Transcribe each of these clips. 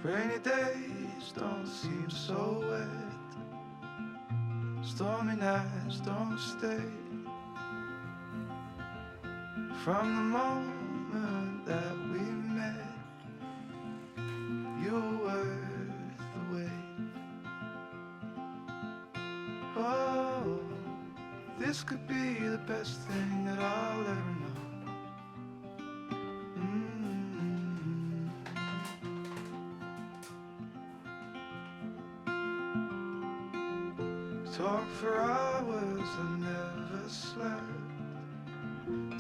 Rainy days don't seem so wet. Stormy nights don't stay. From the moment that we met, you were worth the wait. Oh, this could be the best thing that I'll ever know. Talk for hours, I never slept.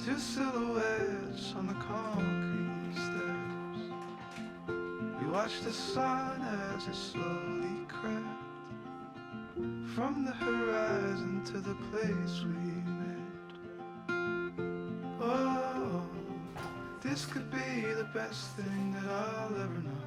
Two silhouettes on the concrete steps. We watched the sun as it slowly crept from the horizon to the place we met. Oh, this could be the best thing that I'll ever know.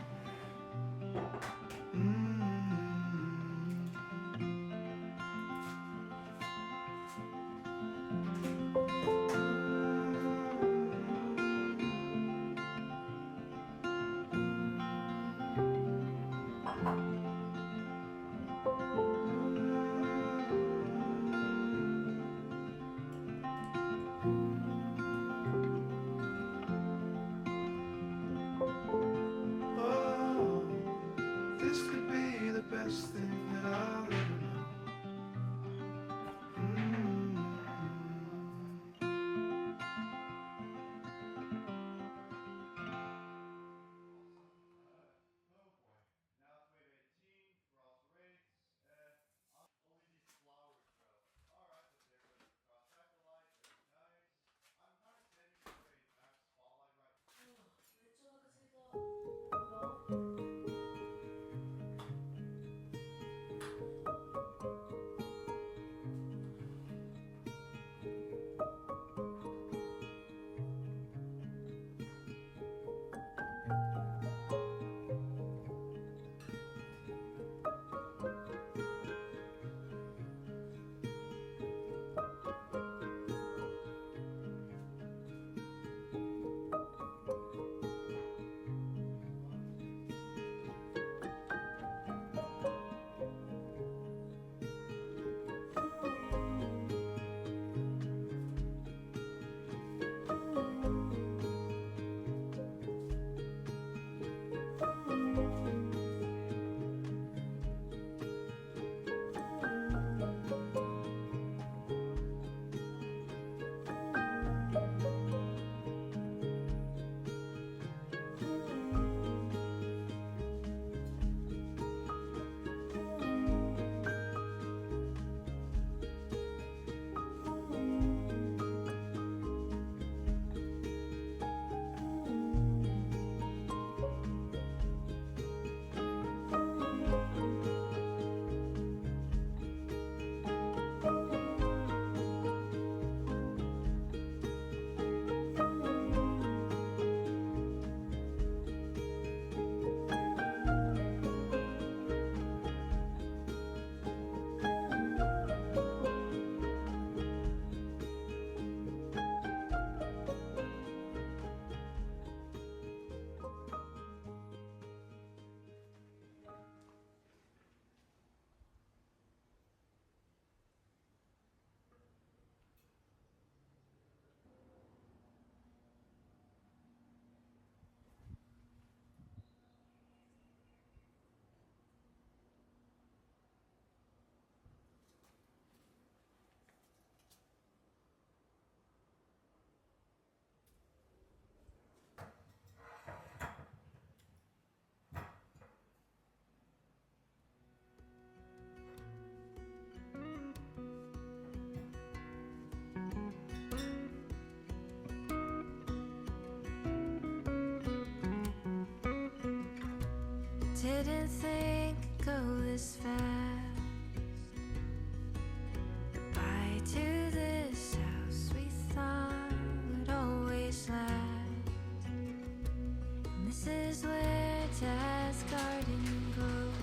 Didn't think it'd go this fast. Goodbye to this house we thought would always last. And this is where Dad's garden grows.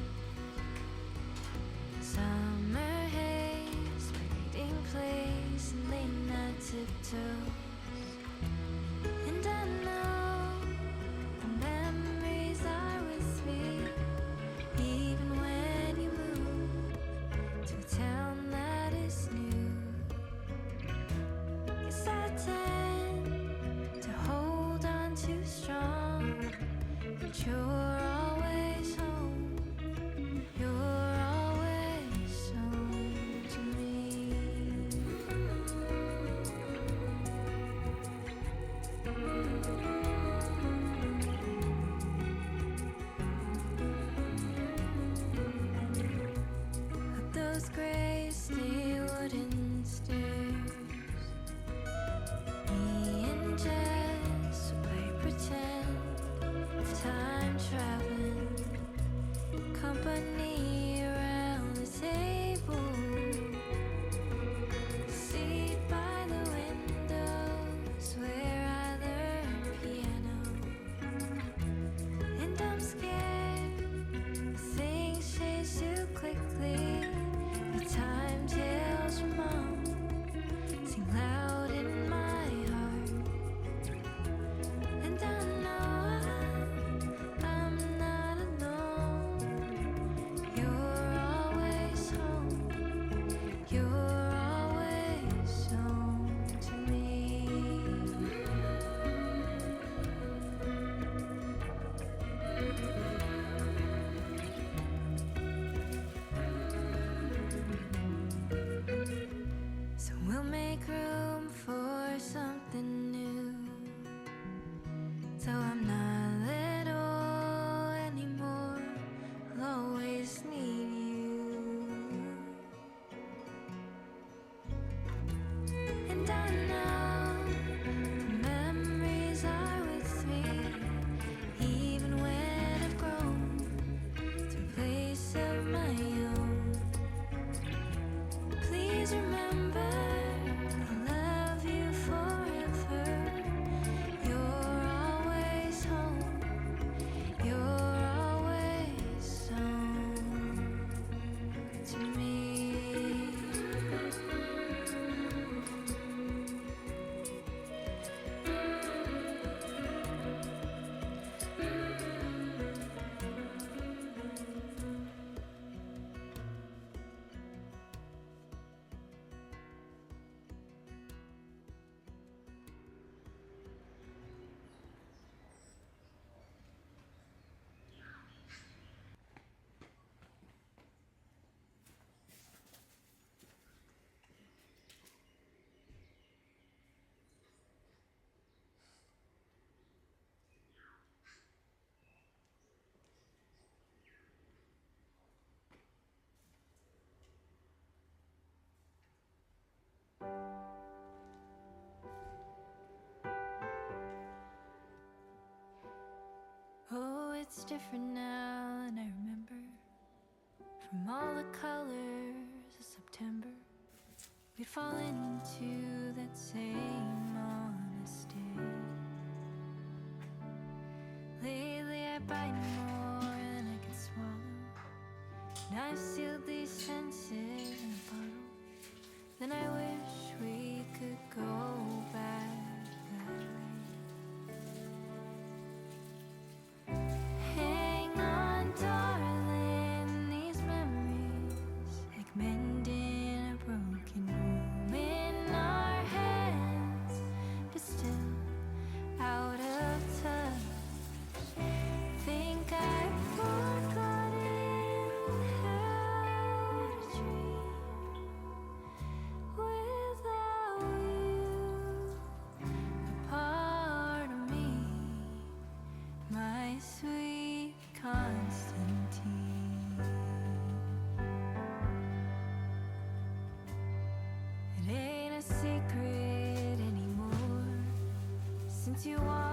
Summer haze, my reading place, and late night tiptoes. And I know the memories are with me. it's different now than I remember. From all the colors of September, we fall into that same honest day. Lately I bite more than I can swallow, and I've sealed these senses in a bottle. Then I wish we could go back that way. Hang on, darling, these memories, like mending a broken room in our hands, but still out of touch. Think I've forgotten how to dream without you, a part of me, my sweet Constantine. It ain't a secret anymore since you walked